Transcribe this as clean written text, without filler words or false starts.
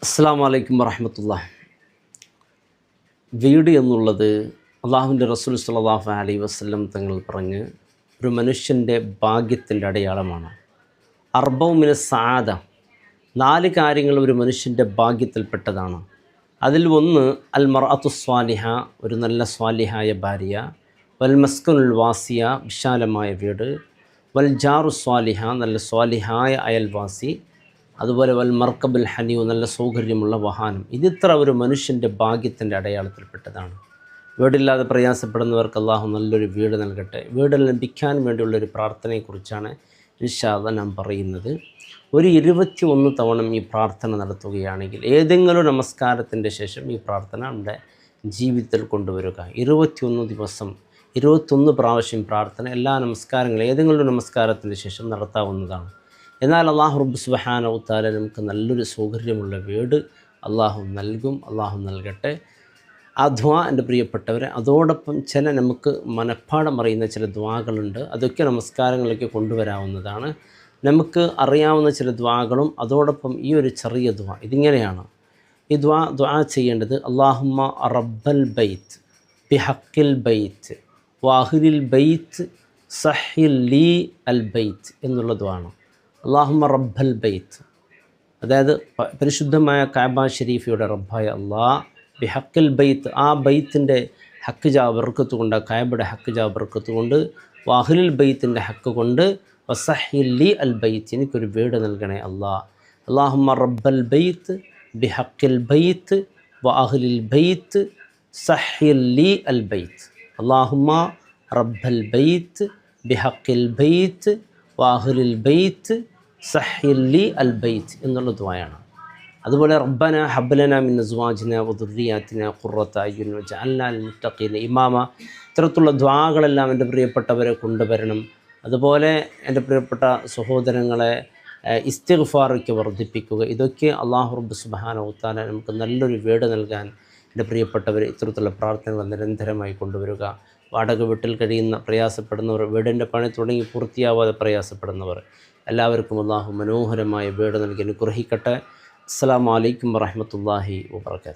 അസ്സലാമു അലൈക്കും വറഹ്മത്തുള്ളാഹി. വീട് എന്നുള്ളത് അള്ളാഹുവിൻ്റെ റസൂൽ സ്വല്ലല്ലാഹു അലൈഹി വസല്ലം തങ്ങൾ പറഞ്ഞ് ഒരു മനുഷ്യൻ്റെ ഭാഗ്യത്തിൻ്റെ അടയാളമാണ്. അർബഉ മിന സആദ, 4 കാര്യങ്ങൾ ഒരു മനുഷ്യൻ്റെ ഭാഗ്യത്തിൽപ്പെട്ടതാണ്. അതിൽ ഒന്ന് അൽ മർഅത്തു സ്വാലിഹ, ഒരു നല്ല സ്വാലിഹായ ഭാര്യ, വൽ മസ്കനുൽ വാസിയ, വിശാലമായ വീട്, വൽ ജാറു സ്വാലിഹ, നല്ല സ്വാലിഹായ അയൽവാസി, അതുപോലെ വൽ മർക്കബുൽ ഹനിയു, നല്ല സൗകര്യമുള്ള വാഹനം. ഇതിത്ര ഒരു മനുഷ്യൻ്റെ ഭാഗ്യത്തിൻ്റെ അടയാളത്തിൽപ്പെട്ടതാണ്. വീടില്ലാതെ പ്രയാസപ്പെടുന്നവർക്ക് അള്ളാഹു നല്ലൊരു വീട് നൽകട്ടെ. വീട് ലഭിക്കാൻ വേണ്ടിയുള്ളൊരു പ്രാർത്ഥനയെക്കുറിച്ചാണ് ഇൻഷാ അല്ലാഹ് നാം പറയുന്നത്. ഒരു 21 തവണ ഈ പ്രാർത്ഥന നടത്തുകയാണെങ്കിൽ, ഏതെങ്കിലും നമസ്കാരത്തിൻ്റെ ശേഷം ഈ പ്രാർത്ഥന നമ്മുടെ ജീവിതത്തിൽ കൊണ്ടുവരിക. 21 ദിവസം 21 പ്രാവശ്യം പ്രാർത്ഥന എല്ലാ നമസ്കാരങ്ങളും ഏതെങ്കിലും ഒരു നമസ്കാരത്തിൻ്റെ ശേഷം നടത്താവുന്നതാണ്. എന്നാൽ അള്ളാഹു റബ്ബ് സുബ്ഹാനഹു വ തആല നമുക്ക് നല്ലൊരു സൗകര്യമുള്ള വീട് അള്ളാഹു നൽകും. അള്ളാഹു നൽകട്ടെ. ആ ദുആ എൻ്റെ പ്രിയപ്പെട്ടവരെ, അതോടൊപ്പം ചില നമുക്ക് മനഃപ്പാഠം അറിയുന്ന ചില ദുആകളുണ്ട്. അതൊക്കെ നമസ്കാരങ്ങളിലേക്ക് കൊണ്ടുവരാവുന്നതാണ്. നമുക്ക് അറിയാവുന്ന ചില ദുആകളും അതോടൊപ്പം ഈ ഒരു ചെറിയ ദുആ ഇതിങ്ങനെയാണ്. ഈ ദുആ ചെയ്യേണ്ടത് അല്ലാഹുമ്മ റബ്ബൽ ബൈത്ത് ബിഹഖിൽ ബൈത്ത് വഅഹ്ലിൽ ബൈത്ത് സഹ്ഹിൽ ലീ അൽ ബൈത്ത് എന്നുള്ള ദുആണ്. അല്ലാഹുമ്മ റബ്ബൽ ബൈത്ത്, അതായത് പരിശുദ്ധമായ കഅബ ഷരീഫയുടെ റബ്ബായ അള്ളാഹ്, ബിഹഖിൽ ബൈത്ത്, ആ ബൈത്തിൻ്റെ ഹക്ക് ജാ ബർക്കത്ത് കൊണ്ട്, ആ കഅബയുടെ ഹക്ക് ജാ ബർക്കത്ത് കൊണ്ട്, വഅഹ്ലിൽ ബൈത്തിൻ്റെ ഹക്ക് കൊണ്ട്, വസഹ്ഹിൽ ലീ അൽ ബൈത്ത്, എനിക്കൊരു വീട് നൽകണേ അള്ളാഹ്. അല്ലാഹുമ്മ റബ്ബൽ ബൈത്ത് ബിഹഖിൽ ബൈത്ത് വഅഹ്ലിൽ ബൈത്ത് സഹ്ഹിൽ ലീ അൽ ബൈത്ത്. അല്ലാഹുമ്മ റബ്ബൽ ബൈത്ത് ബിഹഖിൽ ബൈത്ത് വഅഹ്ലിൽ ബൈത്ത് സഹ്ഹിൽ ലീ അൽ ബൈത്ത് എന്നുള്ള ദുആയാണ്. അതുപോലെ റബ്ബന ഹബ് ലനാ മിൻ അസ്വാജിന വദുർരിയാതിന ഖുർറത അയ്യുൻ വജഅൽനാ ലിൽ മുത്തഖീന ഇമാമ. ഇത്തരത്തിലുള്ള ദുആകളെല്ലാം എൻ്റെ പ്രിയപ്പെട്ടവരെ കൊണ്ടുവരണം. അതുപോലെ എൻ്റെ പ്രിയപ്പെട്ട സഹോദരങ്ങളെ ഇസ്തിഗ്ഫാറൊക്കെ വർദ്ധിപ്പിക്കുക. ഇതൊക്കെ അല്ലാഹു റബ്ബ് സുബ്ഹാനഹു വ തആല നമുക്ക് നല്ലൊരു വീട് നൽകാൻ എൻ്റെ പ്രിയപ്പെട്ടവർ ഇത്തരത്തിലുള്ള പ്രാർത്ഥനകൾ നിരന്തരമായി കൊണ്ടുവരിക. വാടക വീട്ടിൽ കഴിയുന്ന പ്രയാസപ്പെടുന്നവർ, വീടിൻ്റെ പണി തുടങ്ങി പൂർത്തിയാവാതെ പ്രയാസപ്പെടുന്നവർ, എല്ലാവർക്കും അല്ലാഹു മനോഹരമായ വീട് നൽകി അനുഗ്രഹിക്കട്ടെ. അസ്സലാമു അലൈക്കും വറഹ്മത്തുള്ളാഹി വബറകാതുഹു.